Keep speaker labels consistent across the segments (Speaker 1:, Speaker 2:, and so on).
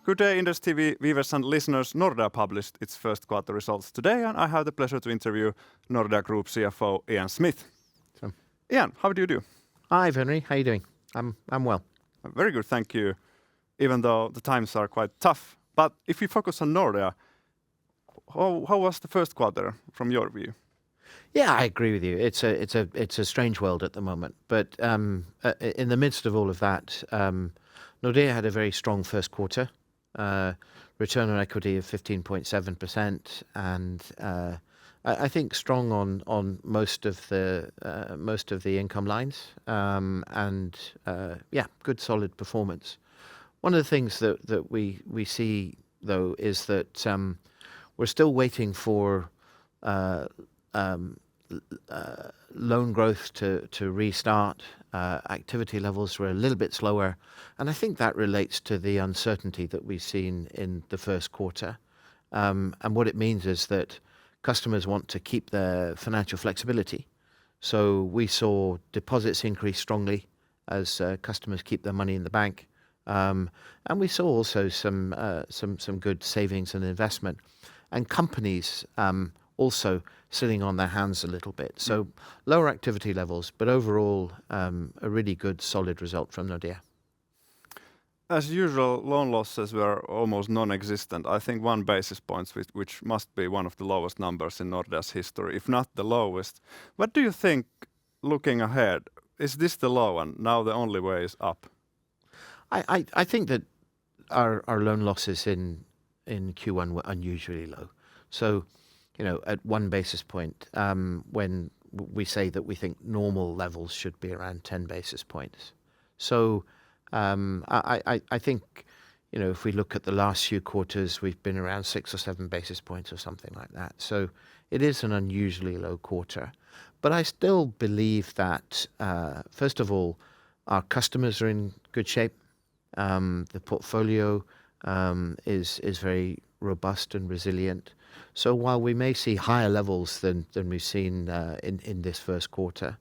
Speaker 1: Good day, inderesTV viewers and listeners. Nordea published its first quarter results today, and I have the pleasure to interview Nordea Group CFO Ian Smith.
Speaker 2: So.
Speaker 1: Ian, how do you do?
Speaker 2: Hi, Henry. How are you doing? I'm well.
Speaker 1: Very good, thank you. Even though the times are quite tough, but if we focus on Nordea, how was the first quarter from your view?
Speaker 2: Yeah, I agree with you. It's a strange world at the moment, but in the midst of all of that, Nordea had a very strong first quarter. Return on equity of 15.7%, and I think strong on most of the income lines, and good solid performance. One of the things that we see though is that we're still waiting for loan growth to restart. Activity levels were a little bit slower, and I think that relates to the uncertainty that we've seen in the first quarter. And what it means is that customers want to keep their financial flexibility. So we saw deposits increase strongly as customers keep their money in the bank. And we saw also some good savings and investment, and companies also sitting on their hands a little bit. So lower activity levels, but overall a really good solid result from Nordea.
Speaker 1: As usual, loan losses were almost non-existent. I think 1 basis point, which must be one of the lowest numbers in Nordea's history, if not the lowest. What do you think, looking ahead, is this the low and now the only way is up?
Speaker 2: I think that our loan losses in Q1 were unusually low. So, at 1 basis point, when we say that we think normal levels should be around 10 basis points. So I think, if we look at the last few quarters, we've been around 6 or 7 basis points or something like that. So it is an unusually low quarter. But I still believe that, first of all, our customers are in good shape. The portfolio is very robust and resilient. So while we may see higher levels than we've seen in this first quarter,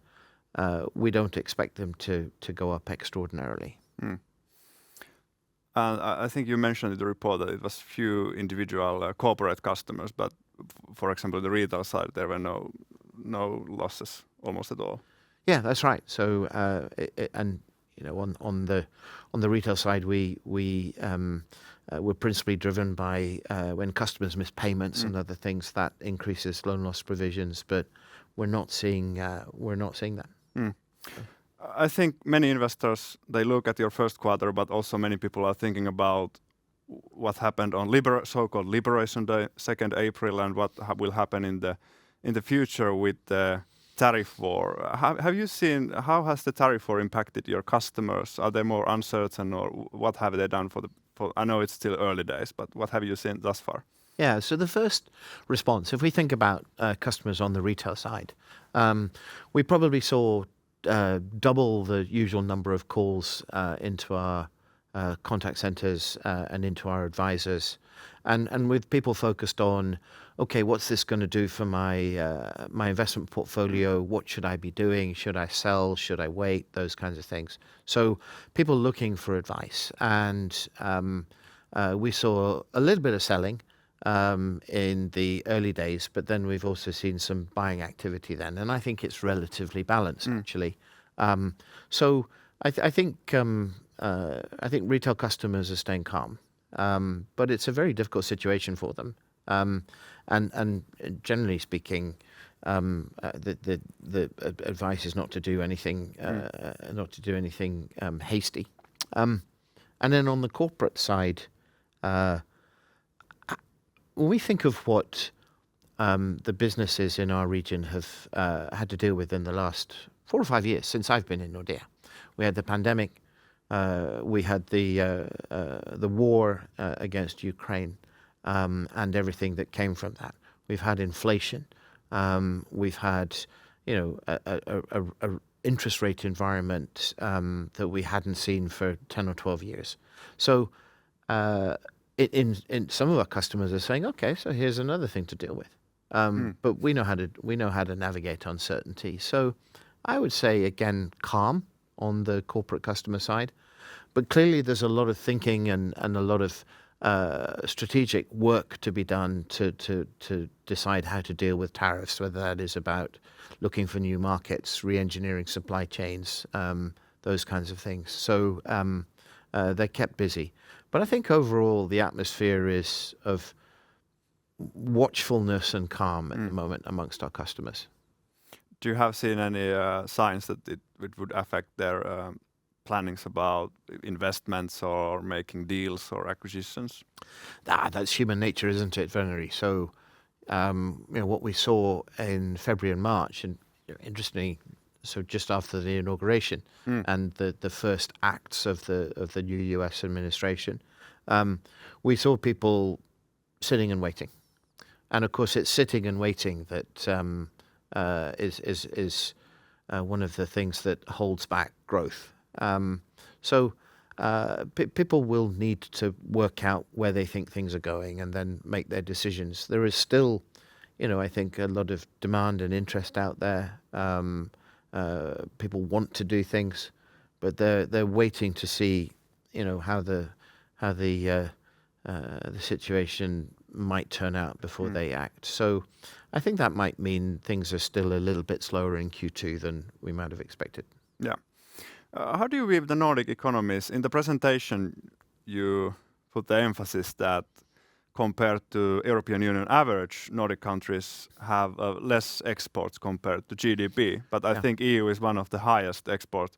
Speaker 2: we don't expect them to go up extraordinarily.
Speaker 1: And I think you mentioned in the report that it was few individual corporate customers, but for example, the retail side, there were no losses almost at all.
Speaker 2: Yeah, that's right. So on the retail side, we're principally driven by when customers miss payments and other things that increases loan loss provisions, but we're not seeing that.
Speaker 1: I think many investors, they look at your first quarter, but also many people are thinking about what happened on so-called Liberation Day, 2nd April, and what will happen in the future with the tariff war. Have you seen how has the tariff war impacted your customers? Are they more uncertain, or what have they done I know it's still early days, but what have you seen thus far?
Speaker 2: Yeah, so the first response, if we think about customers on the retail side, we probably saw double the usual number of calls into our contact centers and into our advisors, and with people focused on, okay, what's this going to do for my investment portfolio? What should I be doing? Should I sell? Should I wait? Those kinds of things. So people looking for advice, and we saw a little bit of selling in the early days, but then we've also seen some buying activity then, and I think it's relatively balanced actually. So I think retail customers are staying calm, but it's a very difficult situation for them. And generally speaking, the advice is not to do anything, hasty. And then on the corporate side, when we think of what the businesses in our region have had to deal with in the last 4 or 5 years since I've been in Nordea, we had the pandemic, we had the war against Ukraine, and everything that came from that. We've had inflation. We've had, a interest rate environment that we hadn't seen for 10 or 12 years. So in some of our customers are saying, okay, so here's another thing to deal with. But we know how to navigate uncertainty. So I would say, again, calm on the corporate customer side. But clearly there's a lot of thinking and a lot of strategic work to be done to decide how to deal with tariffs, whether that is about looking for new markets, re-engineering supply chains, those kinds of things. So they're kept busy. But I think overall the atmosphere is of watchfulness and calm at the moment amongst our customers.
Speaker 1: Do you have seen any signs that it would affect their plannings about investments or making deals or acquisitions?
Speaker 2: That's human nature, isn't it, Valerie? So, what we saw in February and March, and interestingly, so just after the inauguration and the first acts of the new U.S. administration, we saw people sitting and waiting, and of course, it's sitting and waiting that is one of the things that holds back growth. People will need to work out where they think things are going and then make their decisions. There is still, I think a lot of demand and interest out there. People want to do things, but they're waiting to see, how the situation might turn out before they act. So I think that might mean things are still a little bit slower in Q2 than we might have expected.
Speaker 1: Yeah. How do you view the Nordic economies? In the presentation, you put the emphasis that compared to European Union average, Nordic countries have less exports compared to GDP. But I think EU is one of the highest export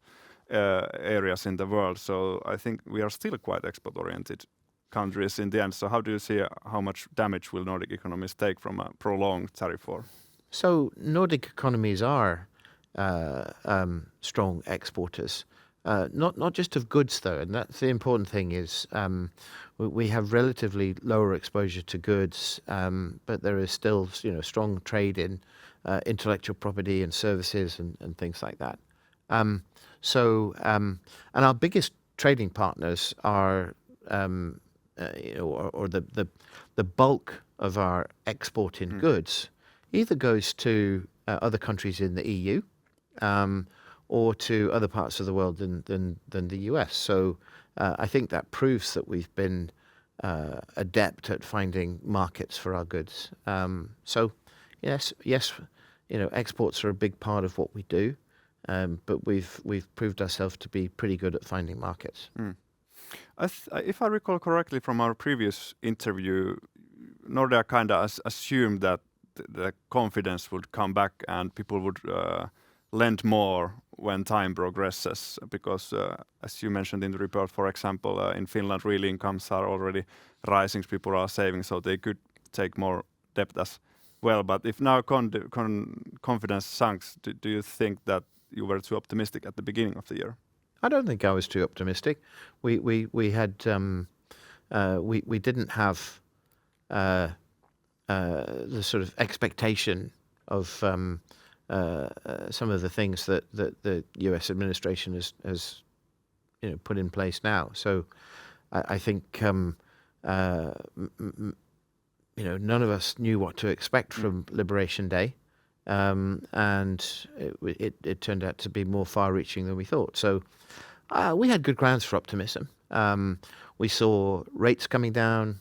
Speaker 1: areas in the world. So I think we are still quite export-oriented countries in the end. So how do you see how much damage will Nordic economies take from a prolonged tariff war?
Speaker 2: So Nordic economies are strong exporters, not just of goods though, and that's the important thing is we have relatively lower exposure to goods, but there is still strong trade in intellectual property and services and things like that. And our biggest trading partners are or the bulk of our export in goods either goes to other countries in the EU. Or to other parts of the world than the US. So I think that proves that we've been adept at finding markets for our goods. So yes, exports are a big part of what we do, but we've proved ourselves to be pretty good at finding markets.
Speaker 1: If I recall correctly from our previous interview, Nordea kind of assumed that the confidence would come back and people would lend more when time progresses, because as you mentioned in the report, for example, in Finland, real incomes are already rising, people are saving, so they could take more debt as well. But if now confidence sinks, do you think that you were too optimistic at the beginning of the year?
Speaker 2: I don't think I was too optimistic. We had we didn't have the sort of expectation of some of the things that the U.S. administration has put in place now. So I think none of us knew what to expect from Liberation Day, and it turned out to be more far-reaching than we thought. So we had good grounds for optimism. We saw rates coming down,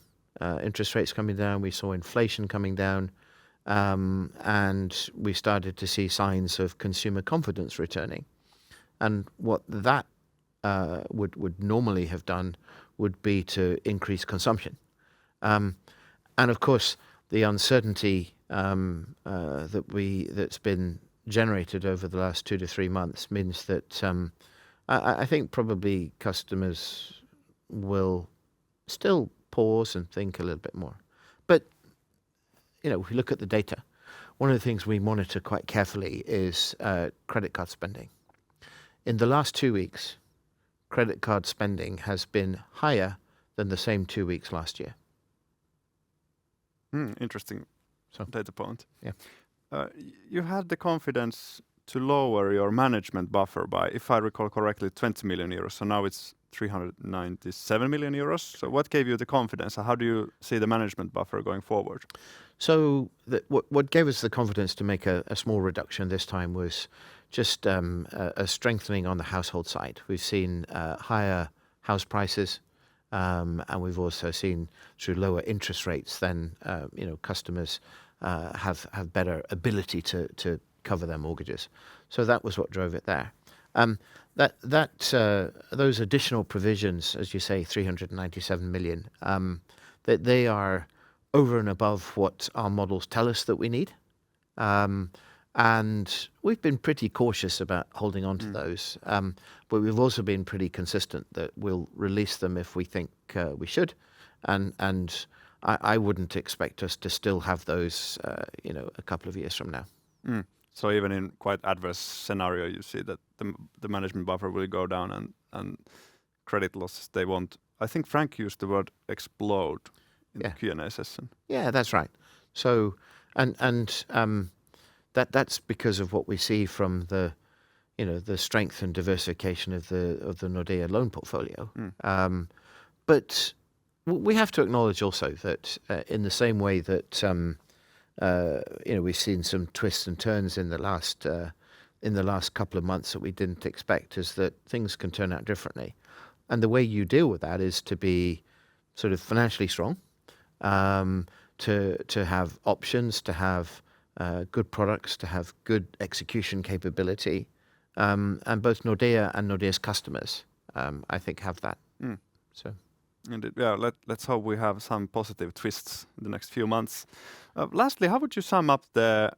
Speaker 2: interest rates coming down. We saw inflation coming down. And we started to see signs of consumer confidence returning. And what that would normally have done would be to increase consumption. And of course, the uncertainty that's been generated over the last 2 to 3 months means that I think probably customers will still pause and think a little bit more. But if we look at the data, one of the things we monitor quite carefully is credit card spending. In the last 2 weeks, credit card spending has been higher than the same 2 weeks last year.
Speaker 1: Interesting data point.
Speaker 2: Yeah.
Speaker 1: You had the confidence to lower your management buffer by, if I recall correctly, 20 million euros. So now it's 397 million euros. So what gave you the confidence? How do you see the management buffer going forward?
Speaker 2: So what gave us the confidence to make a small reduction this time was just a strengthening on the household side. We've seen higher house prices, And we've also seen through lower interest rates, then customers have better ability to cover their mortgages. So that was what drove it there. Those additional provisions, as you say, 397 million, that they are over and above what our models tell us that we need. And we've been pretty cautious about holding on to those. But we've also been pretty consistent that we'll release them if we think we should. And I wouldn't expect us to still have those, a couple of years from now.
Speaker 1: So even in quite adverse scenario, you see that the management buffer will go down and credit losses, they won't. I think Frank used the word explode in the Q&A session.
Speaker 2: Yeah, that's right. So, that's because of what we see from the strength and diversification of the Nordea loan portfolio. But we have to acknowledge also that in the same way that we've seen some twists and turns in the last couple of months that we didn't expect, is that things can turn out differently. And the way you deal with that is to be sort of financially strong, to have options, to have good products, to have good execution capability, and both Nordea and Nordea's customers, I think, have that. So,
Speaker 1: indeed, yeah. Let's hope we have some positive twists in the next few months. Lastly, how would you sum up the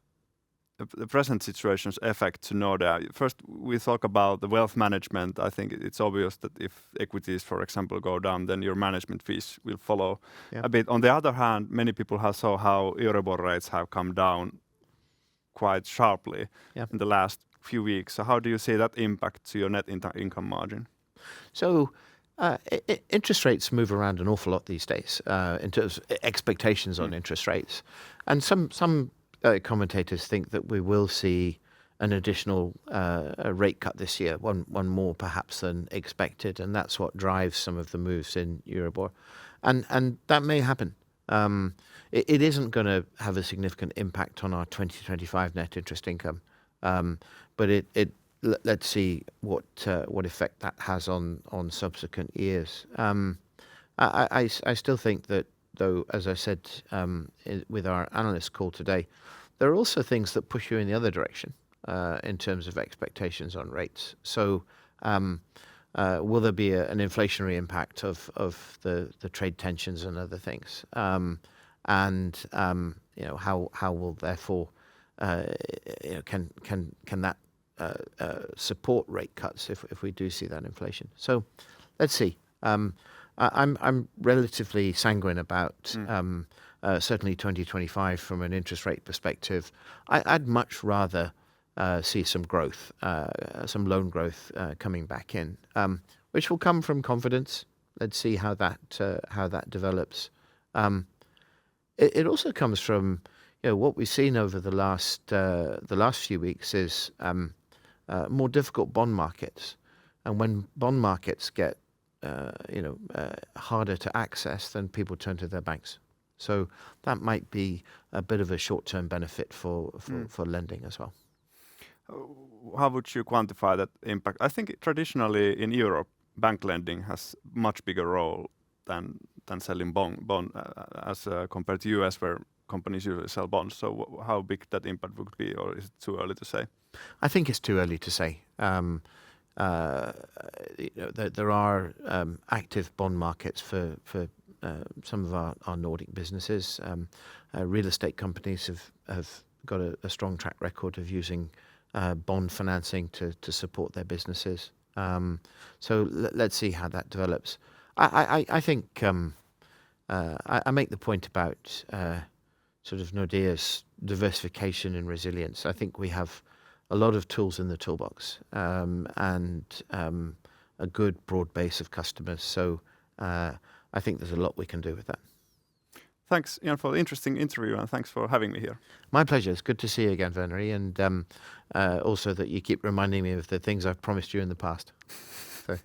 Speaker 1: present situation's effect to Nordea? First, we talk about the wealth management. I think it's obvious that if equities, for example, go down, then your management fees will follow a bit. On the other hand, many people have saw how Euribor rates have come down quite sharply in the last few weeks. So how do you see that impact to your net income margin?
Speaker 2: So interest rates move around an awful lot these days in terms of expectations on interest rates. And some commentators think that we will see an additional rate cut this year, one more perhaps than expected, and that's what drives some of the moves in Euribor. And that may happen. It isn't going to have a significant impact on our 2025 net interest income, but let's see what effect that has on subsequent years. I still think that, though, as I said with our analyst call today, there are also things that push you in the other direction in terms of expectations on rates. So will there be an inflationary impact of the trade tensions and other things? How will therefore can that support rate cuts if we do see that inflation? So let's see. I'm relatively sanguine about certainly 2025 from an interest rate perspective. I'd much rather see some growth, some loan growth coming back in, which will come from confidence. Let's see how that develops. It also comes from what we've seen over the last few weeks is more difficult bond markets, and when bond markets get harder to access, then people turn to their banks. So that might be a bit of a short-term benefit for lending as well.
Speaker 1: How would you quantify that impact? I think traditionally in Europe, bank lending has much bigger role than selling bond as compared to US, where companies usually sell bonds. So how big that impact would be, or is it too early to say?
Speaker 2: I think it's too early to say. There are active bond markets for some of our Nordic businesses. Real estate companies have got a strong track record of using bond financing to support their businesses. So let's see how that develops. I think I make the point about sort of Nordea's diversification and resilience. I think we have a lot of tools in the toolbox and a good broad base of customers. So I think there's a lot we can do with that.
Speaker 1: Thanks, Ian, for the interesting interview, and thanks for having me here.
Speaker 2: My pleasure. It's good to see you again, Verneri, and also that you keep reminding me of the things I've promised you in the past. So.